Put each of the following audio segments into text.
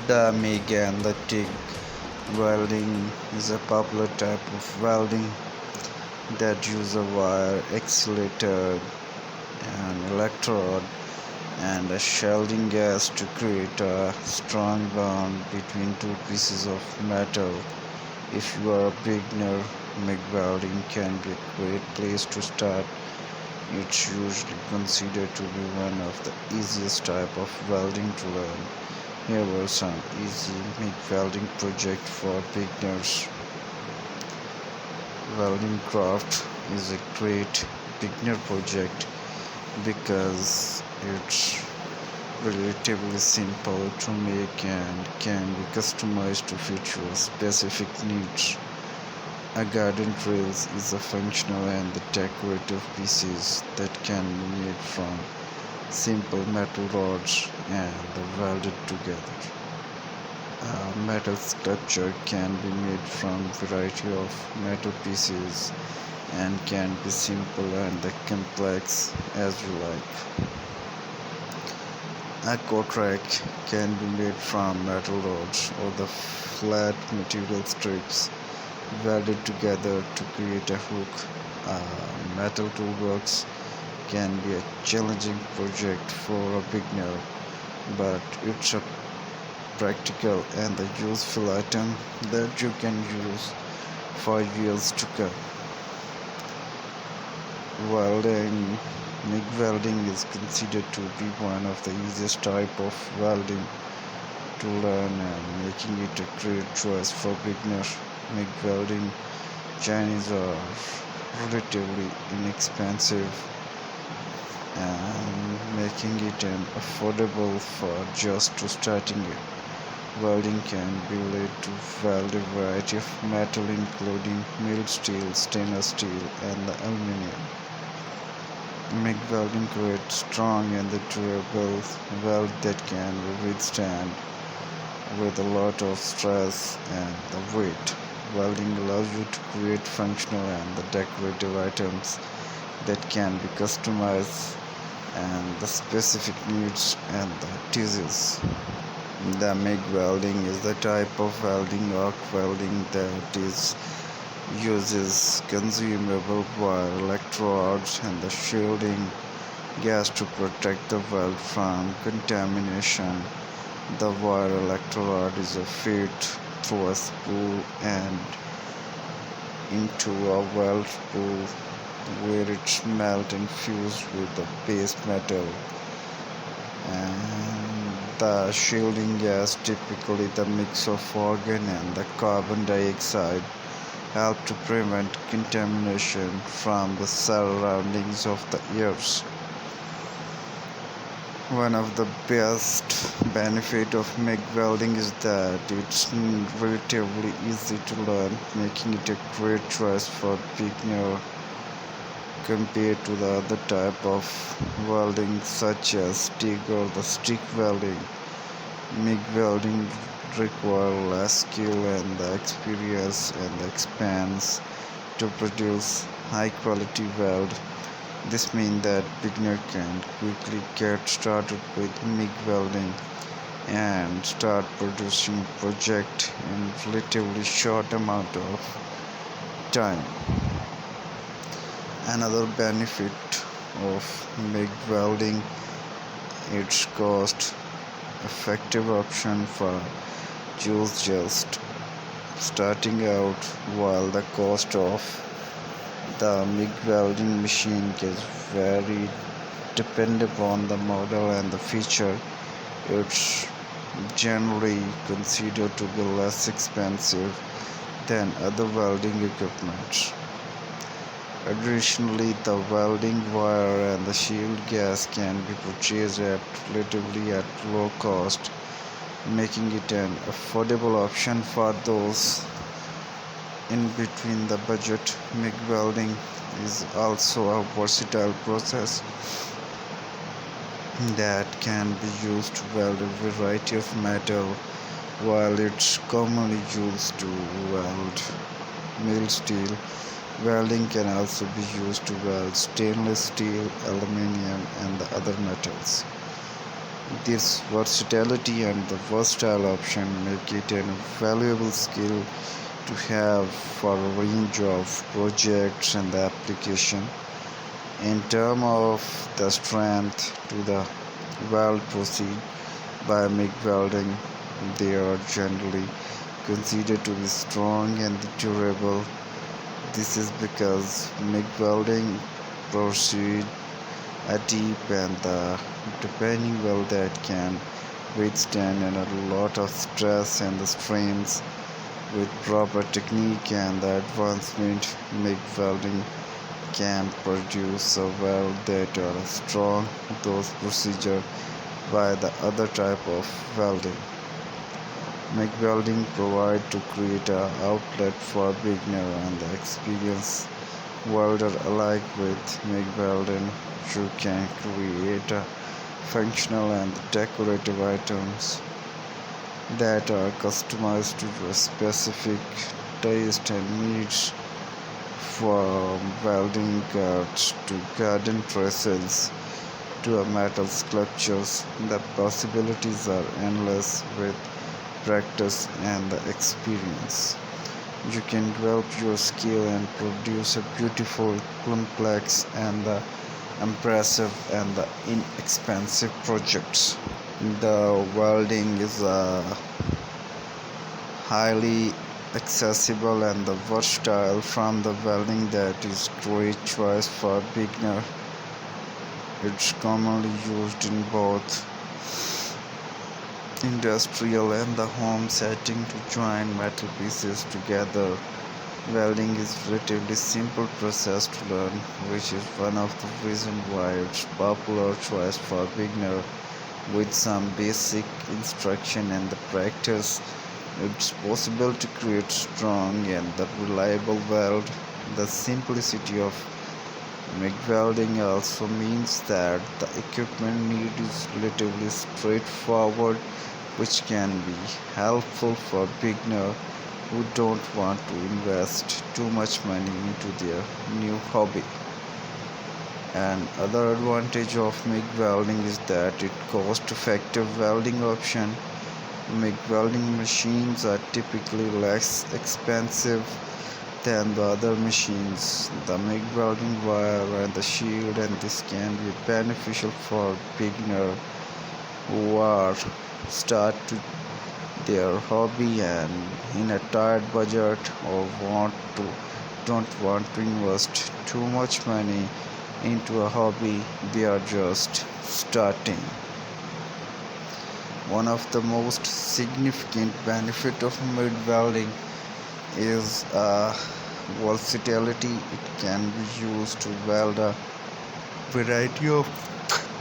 The MIG and the TIG welding is a popular type of welding that use a wire, accelerator, an electrode, and a shielding gas to create a strong bond between two pieces of metal. If you are a beginner, MIG welding can be a great place to start. It's usually considered to be one of the easiest type of welding to learn. Here were some easy MIG welding projects for beginners. Welding craft is a great beginner project because it's relatively simple to make and can be customized to fit your specific needs. A garden rails is a functional and decorative pieces that can be made from simple metal rods and welded together. A metal sculpture can be made from variety of metal pieces and can be simple and complex as you like. A coat rack can be made from metal rods or the flat material strips welded together to create a hook. A metal toolbox can be a challenging project for a beginner, but it's a practical and a useful item that you can use for years to come. Welding MIG welding is considered to be one of the easiest type of welding to learn and making it a great choice for beginners. MIG welding Chinese are relatively inexpensive and making it an affordable for just to starting it. Welding can be laid to weld a variety of metal including mild steel, stainless steel, and aluminum. MIG welding creates strong and durable weld that can withstand with a lot of stress and the weight. Welding allows you to create functional and decorative items that can be customized and the specific needs and the disease. The MIG welding is the type of welding arc welding that is uses consumable wire electrodes and the shielding gas to protect the weld from contamination. The wire electrode is fed through a spool and into a weld spool where it's melted and fused with the base metal. And the shielding gas, typically the mix of argon and the carbon dioxide, help to prevent contamination from the surroundings of the ears. One of the best benefit of MIG welding is that it's relatively easy to learn, making it a great choice for beginner compared to the other type of welding such as TIG or the stick welding. MIG welding require less skill and the experience and the expense to produce high quality weld. This means that beginner can quickly get started with MIG welding and start producing project in relatively short amount of time. Another benefit of MIG welding, its cost effective option for those just starting out. While the cost of the MIG welding machine is very dependent upon the model and the feature, it's generally considered to be less expensive than other welding equipment. Additionally, the welding wire and the shield gas can be purchased at relatively at low cost, making it an affordable option for those in between the budget. MIG welding is also a versatile process that can be used to weld a variety of metal. While it's commonly used to weld mild steel, welding can also be used to weld stainless steel, aluminum, and the other metals. This versatility and the versatile option make it a valuable skill to have for a range of projects and the application. In terms of the strength to the weld proceed by MIG welding, they are generally considered to be strong and durable. This is because MIG welding proceed a deep and depending weld that can withstand and a lot of stress and the strains. With proper technique and the advancement, MIG welding can produce a weld that are strong those procedure by the other type of welding. MIG welding provide to create a outlet for beginner and the experienced welder alike. With MIG welding, you can create a functional and decorative items that are customized to your specific taste and needs, from welding guards to garden trestles to a metal sculptures. The possibilities are endless with practice and the experience. You can develop your skill and produce a beautiful, complex, and impressive and inexpensive projects. The welding is a highly accessible and the versatile from the welding that is great choice for beginner. It's commonly used in both industrial and the home setting to join metal pieces together. Welding is relatively simple process to learn, which is one of the reasons why it's popular choice for beginner. With some basic instruction and the practice, it's possible to create strong and the reliable weld. The simplicity of MIG welding also means that the equipment need is relatively straightforward, which can be helpful for beginners who don't want to invest too much money into their new hobby. And other advantage of MIG welding is that it cost-effective welding option. MIG welding machines are typically less expensive than the other machines. The MIG welding wire and the shield, and this can be beneficial for beginners who are start to their hobby and in a tight budget, or don't want to invest too much money into a hobby they are just starting. One of the most significant benefit of MIG welding is versatility. It can be used to weld a variety of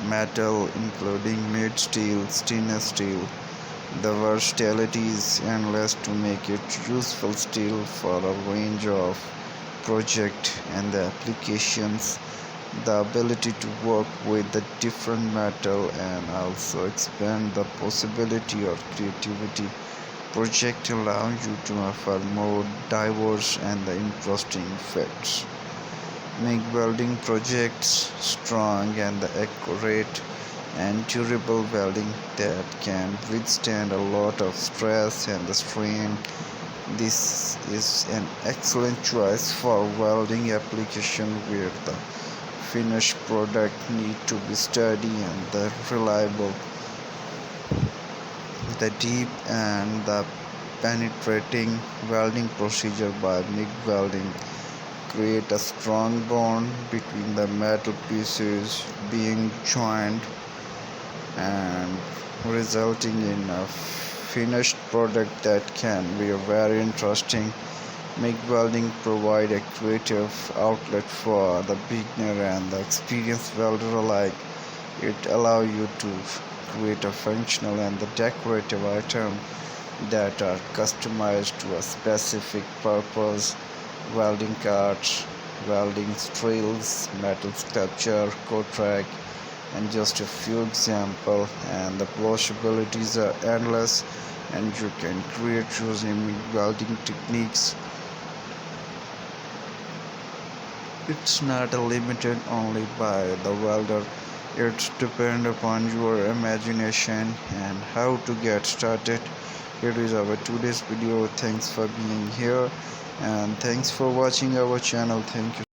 metal including mid steel, stainless steel. The versatility is endless to make it useful steel for a range of projects and the applications. The ability to work with the different metal and also expand the possibility of creativity project allow you to offer more diverse and interesting effects. Make welding projects strong and accurate and durable welding that can withstand a lot of stress and strain. This is an excellent choice for welding application where the finished product need to be sturdy and reliable. The deep and the penetrating welding procedure by MIG welding create a strong bond between the metal pieces being joined and resulting in a finished product that can be very interesting. MIG welding provide a creative outlet for the beginner and the experienced welder alike. It allows you to create a functional and the decorative item that are customized to a specific purpose. Welding cards, welding drills, metal sculpture, coat rack, and just a few examples. And the possibilities are endless, and you can create using welding techniques. It's not limited only by the welder. It depends upon your imagination and how to get started. Here is our today's video. Thanks for being here and thanks for watching our channel. Thank you.